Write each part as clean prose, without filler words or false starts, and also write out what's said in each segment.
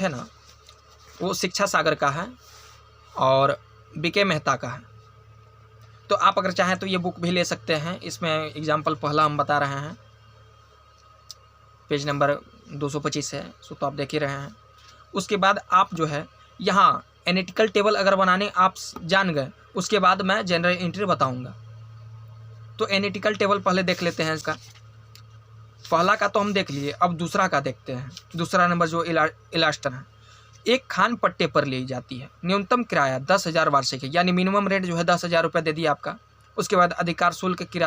है ना, वो शिक्षा सागर का है और बीके मेहता का है। तो आप अगर चाहें तो ये बुक भी ले सकते हैं। इसमें एग्जाम्पल पहला हम बता रहे हैं, पेज नंबर 225 है, सो तो आप देख ही रहे हैं। उसके बाद आप जो है यहाँ एनालिटिकल टेबल अगर बनाने आप जान गए, उसके बाद मैं जनरल एंट्री बताऊंगा। तो एनालिटिकल टेबल पहले देख लेते हैं इसका। पहला का तो हम देख लिए, अब दूसरा का देखते हैं। दूसरा नंबर जो इलास्टर है, एक खान पट्टे पर ली जाती है, न्यूनतम किराया 10,000 वार्षिक है, यानी मिनिमम रेंट जो है 10,000 रुपये दे दिया आपका। उसके बाद अधिकार शुल्क की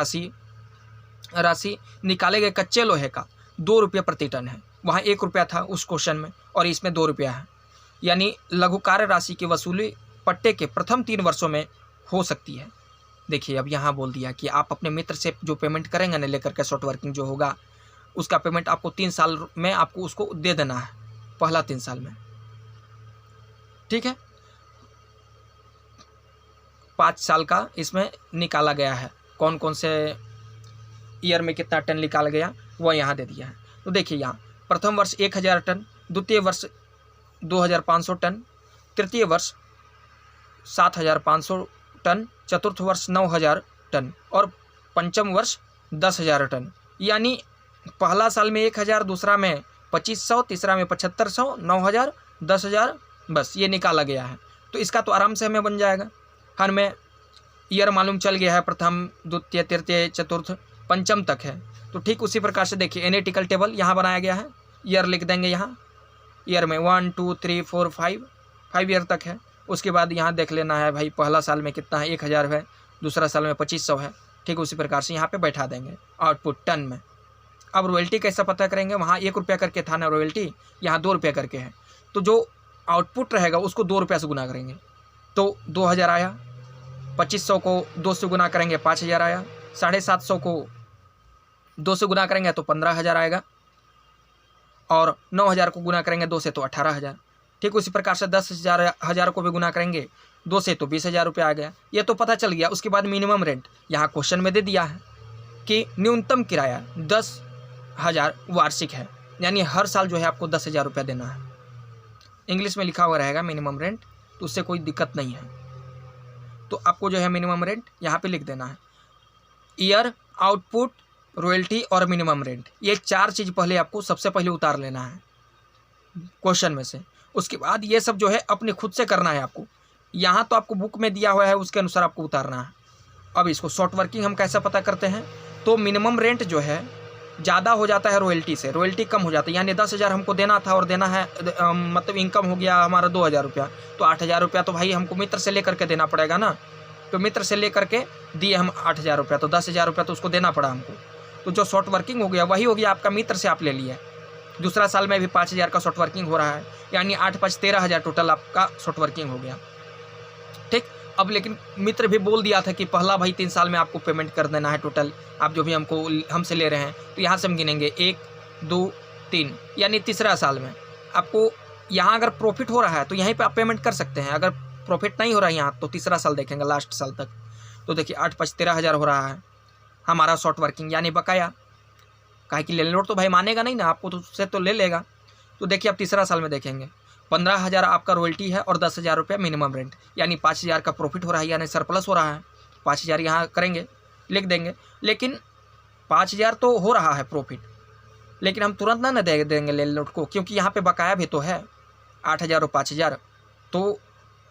राशि निकाले गए कच्चे लोहे का 2 रुपये प्रति टन है। वहाँ 1 रुपया था उस क्वेश्चन में और इसमें 2 रुपया है, यानी लघु कार्य राशि की वसूली पट्टे के प्रथम 3 वर्षों में हो सकती है। देखिए अब यहाँ बोल दिया कि आप अपने मित्र से जो पेमेंट करेंगे ना लेकर के शॉर्ट वर्किंग जो होगा, उसका पेमेंट आपको 3 साल में आपको उसको दे देना है, पहला 3 साल में, ठीक है। 5 साल का इसमें निकाला गया है, कौन कौन से ईयर में कितना टन निकाला गया वह यहाँ दे दिया है। तो देखिए यहाँ प्रथम वर्ष 1,000 टन, द्वितीय वर्ष 2,500 टन, तृतीय वर्ष 7,500 टन, चतुर्थ वर्ष 9,000 टन और पंचम वर्ष 10,000 टन। यानी पहला साल में 1,000, दूसरा में 2,500, तीसरा में 7,500, 9,000, 10,000, बस ये निकाला गया है। तो इसका तो आराम से हमें बन जाएगा। हमें ईयर मालूम चल गया है, प्रथम द्वितीय तृतीय चतुर्थ पंचम तक है। तो ठीक उसी प्रकार से देखिए एनालिटिकल टेबल यहाँ बनाया गया है। ईयर लिख देंगे यहाँ, ईयर में 1 2 3 4 5 ईयर तक है। उसके बाद यहाँ देख लेना है भाई पहला साल में कितना है, 1,000 है, दूसरा साल में 2,500 है। ठीक उसी प्रकार से यहाँ पे बैठा देंगे आउटपुट टन में। अब रॉयल्टी कैसा पता करेंगे, वहाँ 1 रुपया करके था ना रॉयल्टी, यहाँ 2 रुपया करके है। तो जो आउटपुट रहेगा उसको 2 रुपया से गुना करेंगे तो 2,000 आया, 2,500 को 2 से गुना करेंगे 5,000 आया, 750 को 2 से गुना करेंगे तो 15,000 आएगा और 9,000 को गुना करेंगे 2 से तो 18,000। ठीक उसी प्रकार से 10,000 को भी गुना करेंगे 2 से तो 20,000 रुपये आ गया। ये तो पता चल गया। उसके बाद मिनिमम रेंट यहाँ क्वेश्चन में दे दिया है कि न्यूनतम किराया 10,000 वार्षिक है, यानी हर साल जो है आपको 10,000 रुपया देना है। इंग्लिश में लिखा हुआ रहेगा मिनिमम रेंट, तो उससे कोई दिक्कत नहीं है। तो आपको जो है मिनिमम रेंट यहाँ पे लिख देना है। ईयर, आउटपुट, रॉयल्टी और मिनिमम रेंट, ये 4 चीज़ पहले आपको सबसे पहले उतार लेना है क्वेश्चन में से। उसके बाद ये सब जो है अपने खुद से करना है आपको। यहाँ तो आपको बुक में दिया हुआ है, उसके अनुसार आपको उतारना है। अब इसको शॉर्ट वर्किंग हम कैसे पता करते हैं, तो मिनिमम रेंट जो है ज़्यादा हो जाता है रॉयल्टी से, रॉयल्टी कम हो जाता है। यानी 10,000 हमको देना था और देना है मतलब इनकम हो गया हमारा 2,000 रुपया, तो 8,000 रुपया तो भाई हमको मित्र से लेकर के देना पड़ेगा ना। तो मित्र से लेकर के दिए हम 8,000 रुपया, तो 10,000 रुपया तो उसको देना पड़ा हमको। तो जो शॉर्ट वर्किंग हो गया वही हो गया आपका, मित्र से आप ले लिए। दूसरा साल में भी 5,000 का शॉर्ट वर्किंग हो रहा है, यानी 8 5 13,000 टोटल आपका शॉर्ट वर्किंग हो गया। ठीक, अब लेकिन मित्र भी बोल दिया था कि पहला भाई 3 साल में आपको पेमेंट कर देना है टोटल, आप जो भी हमसे ले रहे हैं। तो यहाँ से हम गिनेंगे 1 2 3, यानी तीसरा साल में आपको यहाँ अगर प्रॉफिट हो रहा है तो यहीं पे आप पेमेंट कर सकते हैं। अगर प्रॉफिट नहीं हो रहा है यहाँ तो तीसरा साल देखेंगे, लास्ट साल तक। तो देखिए 8 5 13,000 हो रहा है हमारा शॉर्ट वर्किंग, यानी बकाया। काहे कि लैंडलॉर्ड तो भाई मानेगा नहीं ना, आपको तो उससे तो ले लेगा। तो देखिए अब तीसरा साल में देखेंगे 15,000 आपका रॉयल्टी है और 10,000 रुपये मिनिमम रेंट, यानी 5,000 का प्रॉफिट हो रहा है, यानी सरप्लस हो रहा है। 5,000 यहाँ करेंगे, लिख देंगे। लेकिन 5,000 तो हो रहा है प्रॉफिट, लेकिन हम तुरंत ना दे देंगे लैंडलॉर्ड को, क्योंकि यहाँ पे बकाया भी तो है 8,000 और 5,000। तो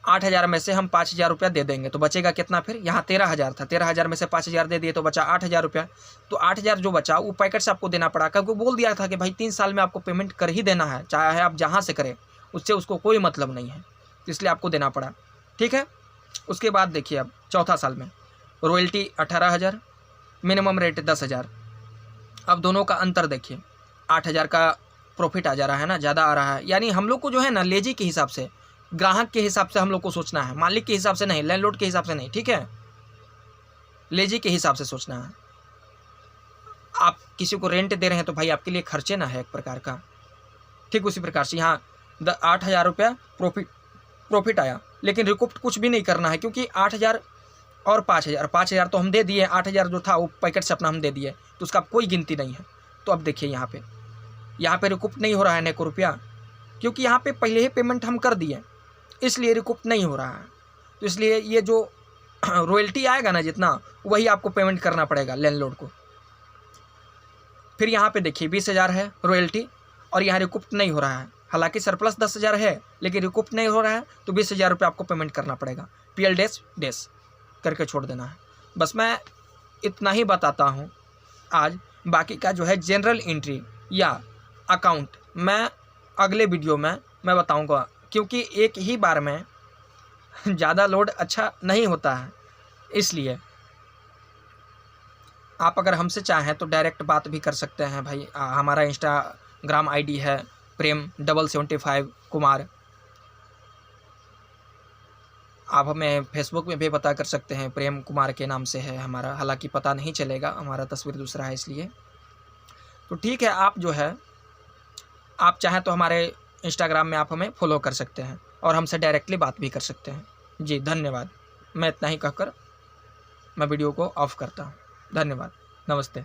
8,000 में से हम 5,000 रुपया दे देंगे तो बचेगा कितना, फिर यहाँ 13,000 था, 13,000 में से 5,000 दे दिए तो बचा 8,000 रुपया। तो 8,000 जो बचा वो पैकेट से आपको देना पड़ा, क्योंकि बोल दिया था कि भाई 3 साल में आपको पेमेंट कर ही देना है, चाहे आप जहाँ से करें, उससे उसको कोई मतलब नहीं है, इसलिए आपको देना पड़ा। ठीक है। उसके बाद देखिए अब चौथा साल में रॉयल्टी 18,000, मिनिमम रेट 10,000। अब दोनों का अंतर देखिए, 8,000 का प्रॉफिट आ जा रहा है ना, ज़्यादा आ रहा है। यानी हम लोग को जो है ना लेजी के हिसाब से, ग्राहक के हिसाब से हम लोग को सोचना है, मालिक के हिसाब से नहीं, लैंडलॉर्ड के हिसाब से नहीं। ठीक है, लेजी के हिसाब से सोचना है। आप किसी को रेंट दे रहे हैं तो भाई आपके लिए खर्चे ना है एक प्रकार का। ठीक उसी प्रकार से यहाँ 8,000 रुपया प्रॉफिट आया, लेकिन रिकूप कुछ भी नहीं करना है, क्योंकि 8,000 और 5,000 तो हम दे दिए, 8,000 जो था वो पैकेट से अपना हम दे दिए, तो उसका कोई गिनती नहीं है। तो अब देखिए यहाँ पे रिकूप नहीं हो रहा है न को रुपया, क्योंकि यहाँ पे पहले ही पेमेंट हम कर दिए, इसलिए रिकूप नहीं हो रहा है। तो इसलिए ये जो रॉयल्टी आएगा ना जितना, वही आपको पेमेंट करना पड़ेगा लैंडलॉर्ड को। फिर यहाँ पे देखिए 20,000 है रॉयल्टी और यहाँ रिकूप नहीं हो रहा है। हालांकि सरप्लस 10,000 है लेकिन रिकूप नहीं हो रहा है, तो 20,000 रुपये आपको पेमेंट करना पड़ेगा। PL डैश करके छोड़ देना है। बस मैं इतना ही बताता हूँ आज। बाकी का जो है जनरल एंट्री या अकाउंट मैं अगले वीडियो में मैं बताऊँगा, क्योंकि एक ही बार में ज़्यादा लोड अच्छा नहीं होता है। इसलिए आप अगर हमसे चाहें तो डायरेक्ट बात भी कर सकते हैं भाई। हमारा इंस्टाग्राम ID है प्रेम75 कुमार। आप हमें फेसबुक में भी पता कर सकते हैं, प्रेम कुमार के नाम से है हमारा। हालांकि पता नहीं चलेगा, हमारा तस्वीर दूसरा है इसलिए। तो ठीक है, आप जो है आप चाहें तो हमारे इंस्टाग्राम में आप हमें फॉलो कर सकते हैं और हमसे डायरेक्टली बात भी कर सकते हैं। जी धन्यवाद। मैं इतना ही कहकर मैं वीडियो को ऑफ करता हूँ। धन्यवाद, नमस्ते।